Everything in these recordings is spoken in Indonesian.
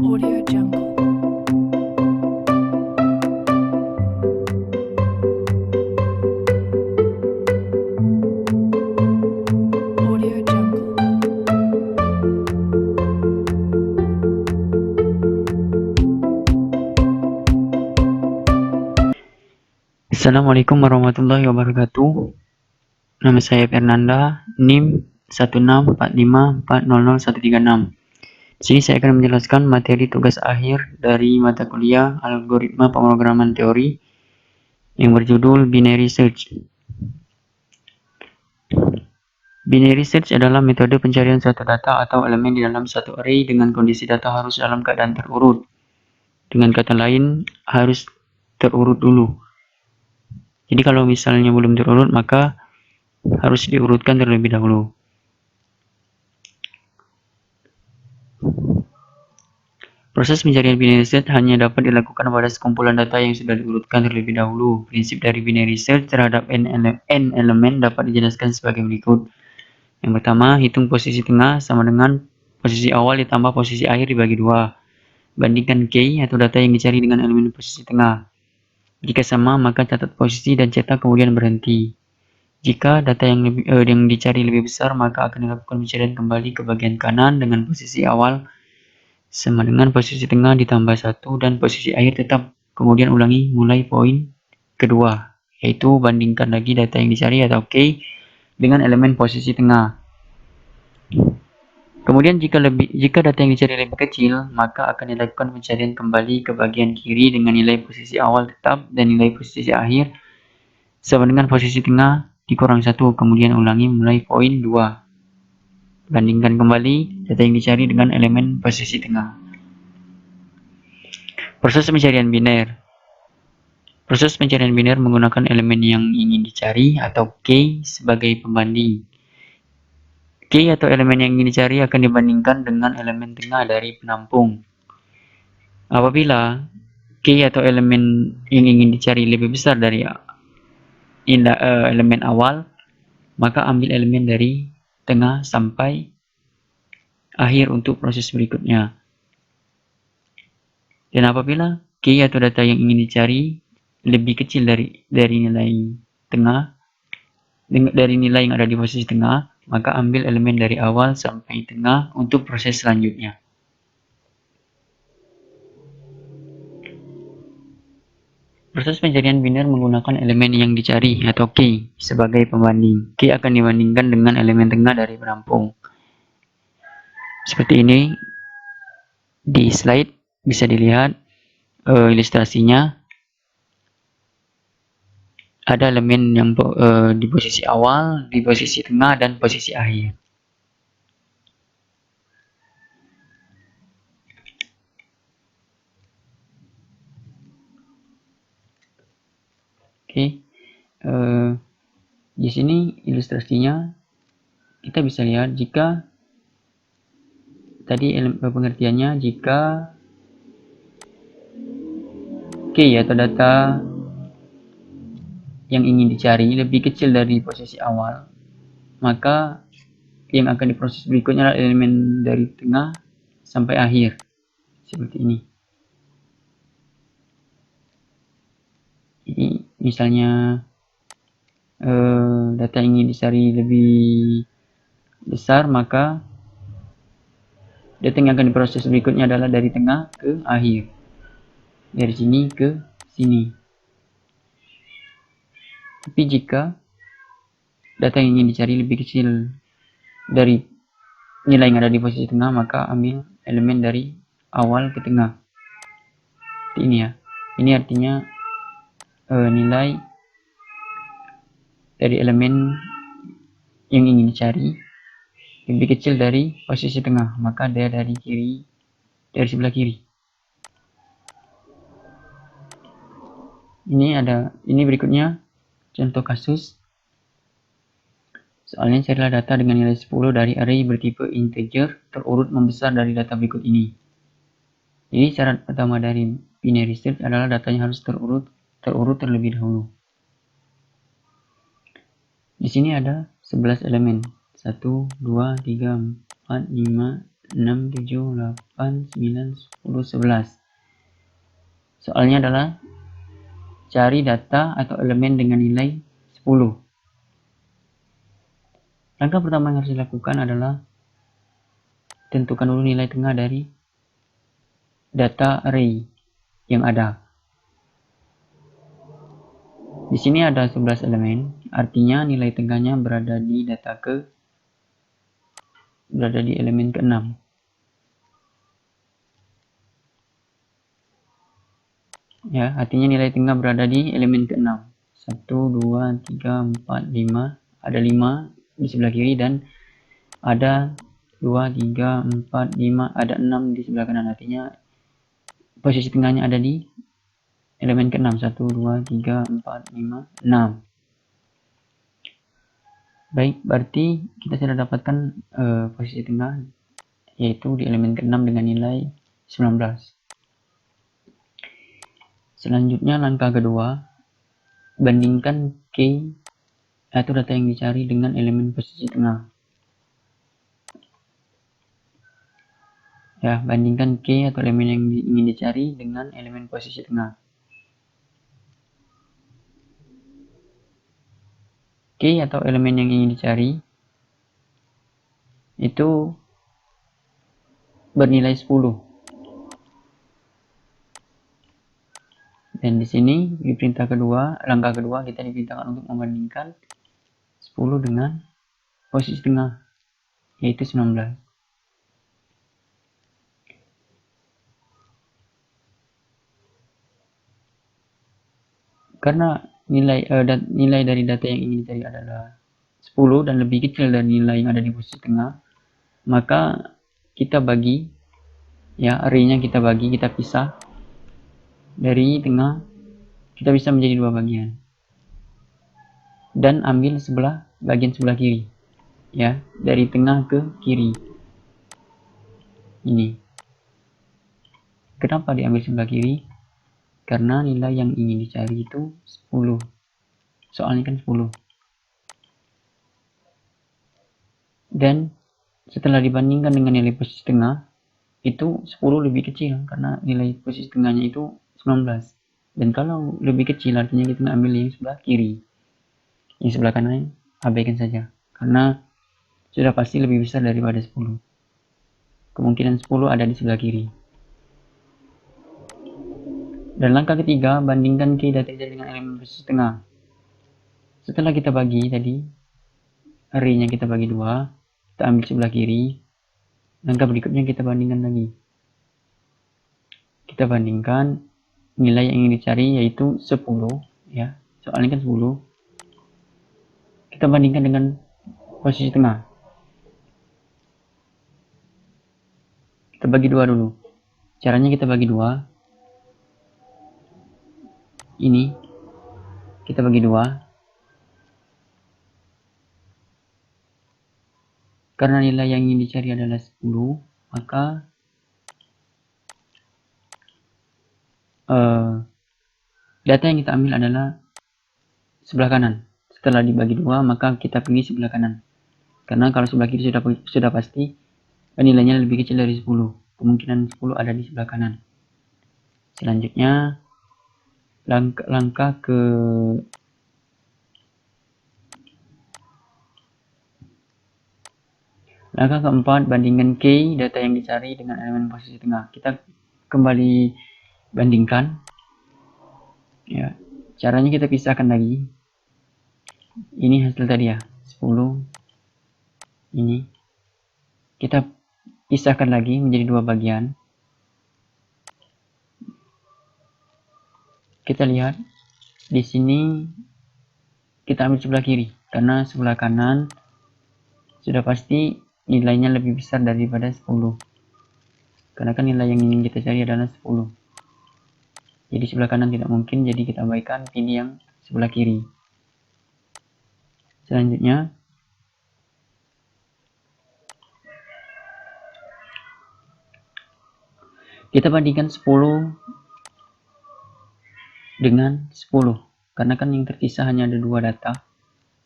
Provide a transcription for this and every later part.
Audio Jungle. Audio Jungle. Assalamualaikum warahmatullahi wabarakatuh. Nama saya Fernanda, NIM 16454000136. Di sini saya akan menjelaskan materi tugas akhir dari mata kuliah Algoritma Pemrograman Teori yang berjudul Binary Search. Binary Search adalah metode pencarian suatu data atau elemen di dalam satu array dengan kondisi data harus dalam keadaan terurut. Dengan kata lain, harus terurut dulu. Jadi kalau misalnya belum terurut, maka harus diurutkan terlebih dahulu. Proses pencarian binary search hanya dapat dilakukan pada sekumpulan data yang sudah diurutkan terlebih dahulu. Prinsip dari binary search terhadap n elemen dapat dijelaskan sebagai berikut. Yang pertama, hitung posisi tengah sama dengan posisi awal ditambah posisi akhir dibagi 2. Bandingkan k atau data yang dicari dengan elemen posisi tengah. Jika sama, maka catat posisi dan cetak kemudian berhenti. Jika data yang dicari lebih besar, maka akan dilakukan pencarian kembali ke bagian kanan dengan posisi awal sama dengan posisi tengah ditambah 1 dan posisi akhir tetap. Kemudian ulangi mulai poin kedua, yaitu bandingkan lagi data yang dicari atau k dengan elemen posisi tengah. Kemudian jika data yang dicari lebih kecil, maka akan dilakukan pencarian kembali ke bagian kiri dengan nilai posisi awal tetap dan nilai posisi akhir sama dengan posisi tengah dikurang 1. Kemudian ulangi mulai poin 2. Bandingkan kembali data yang dicari dengan elemen posisi tengah. Proses pencarian biner. Proses pencarian biner menggunakan elemen yang ingin dicari atau K sebagai pembanding. K atau elemen yang ingin dicari akan dibandingkan dengan elemen tengah dari penampung. Apabila K atau elemen yang ingin dicari lebih besar dari elemen awal, maka ambil elemen dari tengah sampai akhir untuk proses berikutnya. Dan apabila K atau data yang ingin dicari lebih kecil dari nilai tengah, dari nilai yang ada di posisi tengah, maka ambil elemen dari awal sampai tengah untuk proses selanjutnya. Proses pencarian biner menggunakan elemen yang dicari atau K sebagai pembanding. K akan dibandingkan dengan elemen tengah dari penampung. Seperti ini di slide bisa dilihat ilustrasinya. Ada elemen yang di posisi awal, di posisi tengah, dan posisi akhir. Oke, di sini ilustrasinya kita bisa lihat jika tadi pengertiannya jika K atau data yang ingin dicari lebih kecil dari posisi awal, maka yang akan diproses berikutnya adalah elemen dari tengah sampai akhir, seperti ini. Jadi misalnya data yang ingin dicari lebih besar, maka data yang akan diproses berikutnya adalah dari tengah ke akhir, dari sini ke sini. Tapi jika data yang ingin dicari lebih kecil dari nilai yang ada di posisi tengah, maka ambil elemen dari awal ke tengah. Seperti ini ya. Ini artinya nilai dari elemen yang ingin dicari lebih kecil dari posisi tengah, maka dia dari sebelah kiri. Ini berikutnya contoh kasus. Soalnya carilah data dengan nilai 10 dari array bertipe integer terurut membesar dari data berikut ini. Jadi syarat pertama dari binary search adalah datanya harus terurut terlebih dahulu. Di sini ada 11 elemen. 1, 2, 3, 4, 5, 6, 7, 8, 9, 10, 11. Soalnya adalah cari data atau elemen dengan nilai 10. Langkah pertama yang harus dilakukan adalah tentukan dulu nilai tengah dari data array yang ada. Di sini ada 11 elemen, artinya nilai tengahnya berada di elemen ke-6. Ya, artinya nilai tengah berada di elemen ke-6. 1, 2, 3, 4, 5. Ada 5 di sebelah kiri dan ada 2, 3, 4, 5, ada 6 di sebelah kanan. Artinya posisi tengahnya ada di elemen ke-6. 1, 2, 3, 4, 5, 6. Baik, berarti kita sudah dapatkan posisi tengah, yaitu di elemen ke-6 dengan nilai 19. Selanjutnya langkah kedua, bandingkan key atau data yang dicari dengan elemen posisi tengah. Ya, bandingkan key atau elemen yang ingin dicari dengan elemen posisi tengah. Key atau elemen yang ingin dicari itu bernilai 10. Dan di sini di perintah kedua, langkah kedua kita diperintahkan untuk membandingkan 10 dengan posisi tengah, yaitu 19. Karena nilai dari data yang ingin dicari adalah 10 dan lebih kecil dari nilai yang ada di posisi tengah, maka kita bagi, ya, array-nya kita pisah dari tengah, kita bisa menjadi dua bagian dan ambil bagian sebelah kiri, ya, dari tengah ke kiri. Ini kenapa diambil sebelah kiri? Karena nilai yang ingin dicari itu 10, soalnya kan 10. Dan setelah dibandingkan dengan nilai posisi tengah, itu 10 lebih kecil karena nilai posisi tengahnya itu 19. Dan kalau lebih kecil artinya kita ambil yang sebelah kiri. Yang sebelah kanan abaikan saja karena sudah pasti lebih besar daripada 10. Kemungkinan 10 ada di sebelah kiri. Dan langkah ketiga, bandingkan key data dengan elemen posisi tengah. Setelah kita bagi tadi, array-nya kita bagi dua, kita ambil sebelah kiri. Langkah berikutnya kita bandingkan lagi. Kita bandingkan nilai yang ingin dicari yaitu 10, ya. Soalnya kan 10. Kita bandingkan dengan posisi tengah. Kita bagi dua dulu. Caranya kita bagi dua. Ini kita bagi dua. Karena nilai yang ingin dicari adalah 10, maka data yang kita ambil adalah sebelah kanan. Setelah dibagi dua, maka kita pilih sebelah kanan. Karena kalau sebelah kiri sudah pasti nilainya lebih kecil dari 10. Kemungkinan 10 ada di sebelah kanan. Selanjutnya langkah keempat, bandingkan key data yang dicari dengan elemen posisi tengah. Kita kembali bandingkan. Ya, caranya kita pisahkan lagi. Ini hasil tadi ya, 10. Ini kita pisahkan lagi menjadi dua bagian. Kita lihat di sini kita ambil sebelah kiri karena sebelah kanan sudah pasti nilainya lebih besar daripada 10. Karena kan nilai yang ingin kita cari adalah 10. Jadi sebelah kanan tidak mungkin, jadi kita abaikan, pilih yang sebelah kiri. Selanjutnya kita bandingkan 10 dengan 10. Karena kan yang terpisah hanya ada dua data,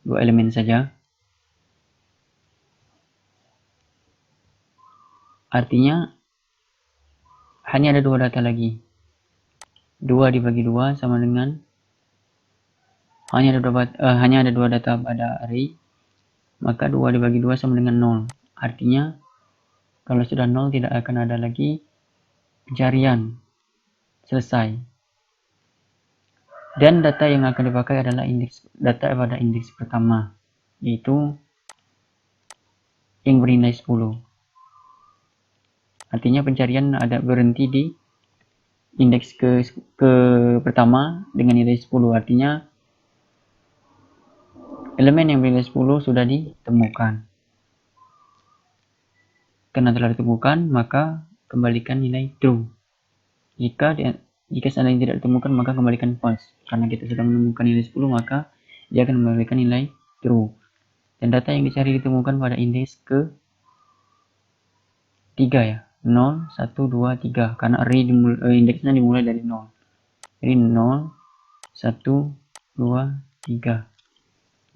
dua elemen saja. Artinya hanya ada 2 data lagi. 2 dibagi 2 sama dengan hanya ada 2 data pada array, maka 2 dibagi 2 sama dengan 0. Artinya kalau sudah 0 tidak akan ada lagi pencarian. Selesai. Dan data yang akan dipakai adalah data pada indeks pertama, yaitu yang bernilai 10. Artinya pencarian ada berhenti di indeks ke pertama dengan nilai 10. Artinya elemen yang bernilai 10 sudah ditemukan. Karena telah ditemukan, maka kembalikan nilai true. Jika seandainya tidak ditemukan, maka kembalikan false. Karena kita sudah menemukan nilai 10, maka dia akan kembalikan nilai true. Dan data yang dicari ditemukan pada indeks ke 3 ya. 0, 1, 2, 3. Karena array indeksnya dimulai dari 0. Jadi 0, 1, 2, 3.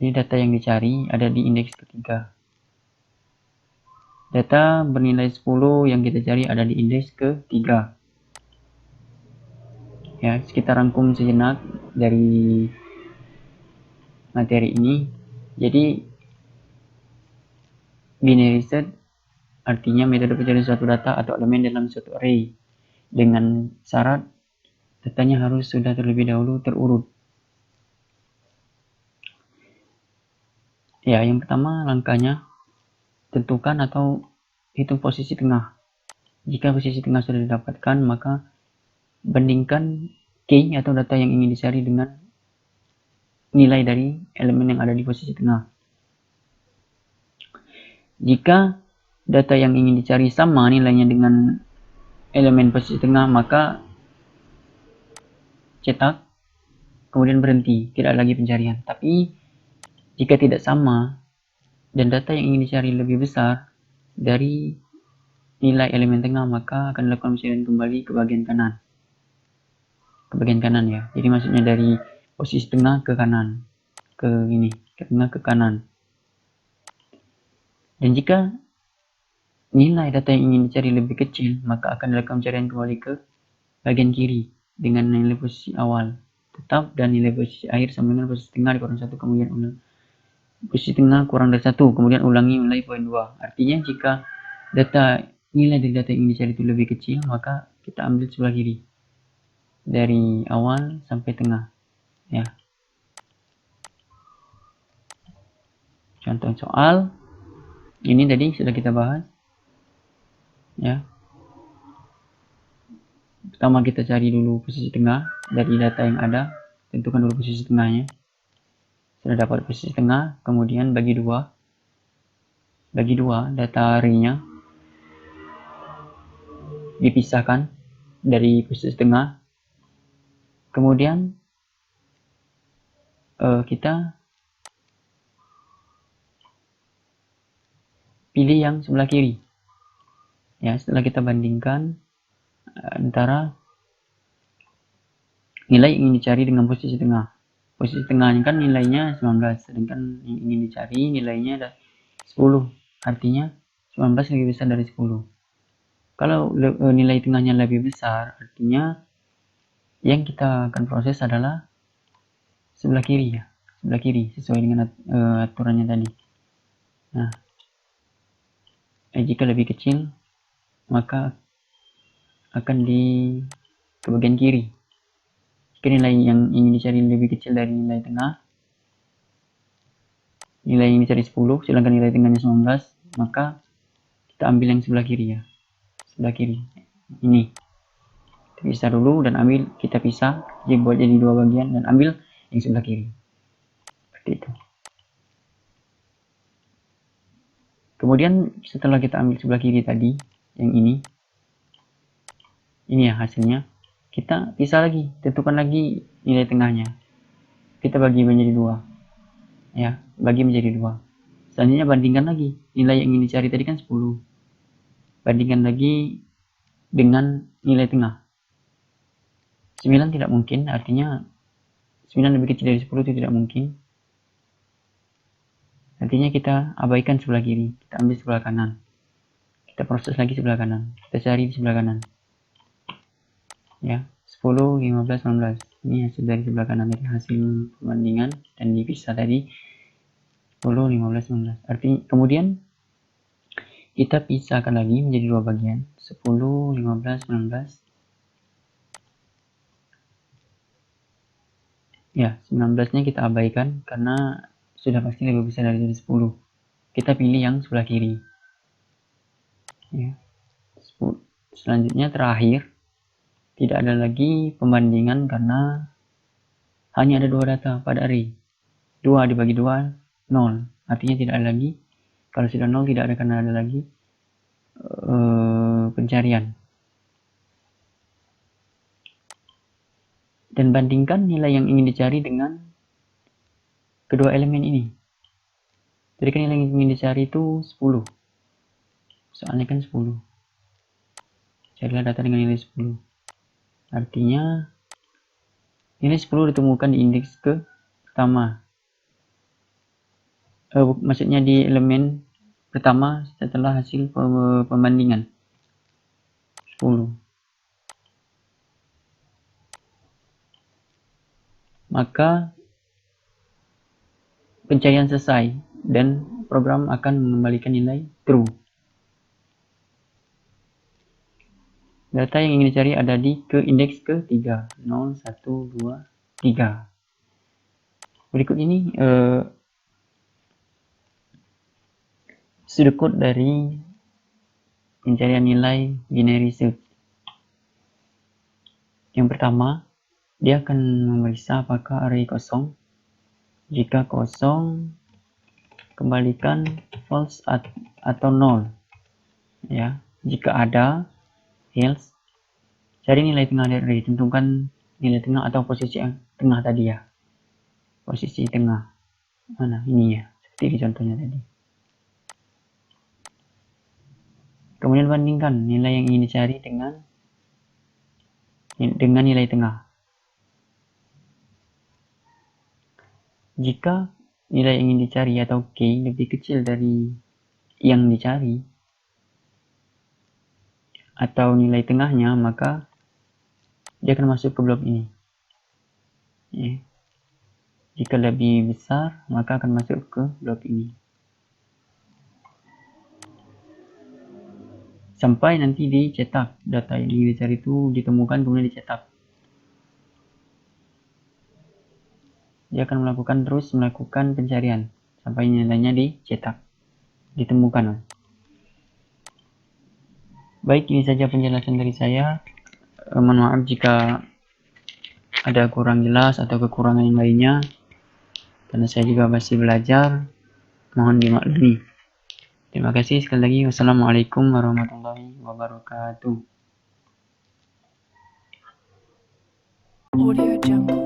Jadi data yang dicari ada di indeks ketiga. Data bernilai 10 yang kita cari ada di indeks ketiga. Ya, kita rangkum sejenak dari materi ini. Jadi binary search artinya metode pencarian suatu data atau elemen dalam suatu array dengan syarat datanya harus sudah terlebih dahulu terurut. Ya, yang pertama langkahnya tentukan atau hitung posisi tengah. Jika posisi tengah sudah didapatkan, maka bandingkan key atau data yang ingin dicari dengan nilai dari elemen yang ada di posisi tengah. Jika data yang ingin dicari sama nilainya dengan elemen posisi tengah, maka cetak, kemudian berhenti, tidak lagi pencarian. Tapi jika tidak sama dan data yang ingin dicari lebih besar dari nilai elemen tengah, maka akan dilakukan pencarian kembali ke bagian kanan. Ke bagian kanan ya. Jadi maksudnya dari posisi tengah ke kanan. Ke tengah ke kanan. Dan jika nilai data yang ingin dicari lebih kecil, maka akan dilakukan pencarian kembali ke bagian kiri dengan nilai posisi awal tetap dan nilai posisi akhir sama dengan posisi tengah dikurang 1, kemudian ulang posisi tengah kurang dari 1, kemudian ulangi nilai poin 2. Artinya jika nilai dari data yang ingin dicari itu lebih kecil, maka kita ambil sebelah kiri dari awal sampai tengah ya. Contoh soal ini tadi sudah kita bahas ya. Pertama kita cari dulu posisi tengah dari data yang ada, tentukan dulu posisi tengahnya. Sudah dapat posisi tengah, kemudian bagi dua data array-nya dipisahkan dari posisi tengah. Kemudian kita pilih yang sebelah kiri ya. Setelah kita bandingkan antara nilai yang ingin dicari dengan posisi tengah. Posisi tengahnya kan nilainya 19, sedangkan yang ingin dicari nilainya ada 10. Artinya 19 lebih besar dari 10. Kalau nilai tengahnya lebih besar, artinya yang kita akan proses adalah sebelah kiri ya. Sebelah kiri sesuai dengan aturannya tadi. Nah, jika lebih kecil, maka akan ke bagian kiri. Jika nilai yang ingin dicari lebih kecil dari nilai tengah, nilai yang dicari 10, sedangkan nilai tengahnya 19, maka kita ambil yang sebelah kiri ya. Sebelah kiri. Ini. Kita pisah dulu dan kita pisah, jadi buat jadi 2 bagian dan ambil yang sebelah kiri. Seperti itu. Kemudian setelah kita ambil sebelah kiri tadi, yang ini ya hasilnya. Kita pisah lagi, tentukan lagi nilai tengahnya. Kita bagi menjadi 2. Ya, bagi menjadi 2. Selanjutnya bandingkan lagi. Nilai yang ingin dicari tadi kan 10. Bandingkan lagi dengan nilai tengah. 9 tidak mungkin, artinya 9 lebih kecil dari 10 itu tidak mungkin. Artinya kita abaikan sebelah kiri, kita ambil sebelah kanan. Kita proses lagi sebelah kanan. Kita cari di sebelah kanan. Ya, 10, 15, 19. Ini hasil dari sebelah kanan dari hasil perbandingan dan dipisah tadi 10, 15, 19. Artinya kemudian kita pisahkan lagi menjadi dua bagian. 10, 15, 19. Ya, 19-nya kita abaikan karena sudah pasti lebih besar dari 10. Kita pilih yang sebelah kiri. Ya. Selanjutnya terakhir, tidak ada lagi pembandingan karena hanya ada dua data pada array. 2 dibagi 2, 0. Artinya tidak ada lagi. Kalau sudah 0 tidak ada karena ada lagi pencarian. Dan bandingkan nilai yang ingin dicari dengan kedua elemen ini. Jadi kan nilai yang ingin dicari itu 10. Soalnya kan 10. Carilah data dengan nilai 10. Artinya nilai 10 ditemukan di indeks ke pertama. Maksudnya di elemen pertama setelah hasil pembandingan 10. Maka pencarian selesai dan program akan mengembalikan nilai true. Data yang ingin dicari ada di ke indeks ke-3. 0, 1, 2, 3. Berikut ini pseudocode dari pencarian nilai binary search. Yang pertama, dia akan memeriksa apakah array kosong. Jika kosong, kembalikan false atau null. Ya, jika ada, else. Cari nilai tengah dari array. Tentukan nilai tengah atau posisi yang tengah tadi ya. Posisi tengah. Mana? Ini ya. Seperti di contohnya tadi. Kemudian bandingkan nilai yang ingin dicari dengan nilai tengah. Jika nilai yang ingin dicari atau k lebih kecil dari yang dicari atau nilai tengahnya, maka dia akan masuk ke blok ini. Ya. Jika lebih besar, maka akan masuk ke blok ini. Sampai nanti dicetak. Data yang ingin dicari itu ditemukan kemudian dicetak. Dia akan terus melakukan pencarian sampai nilainya dicetak, ditemukan. Baik, ini saja penjelasan dari saya. Mohon maaf jika ada kurang jelas atau kekurangan yang lainnya, karena saya juga masih belajar. Mohon dimaklumi. Terima kasih sekali lagi. Wassalamualaikum warahmatullahi wabarakatuh. Audio Jungle.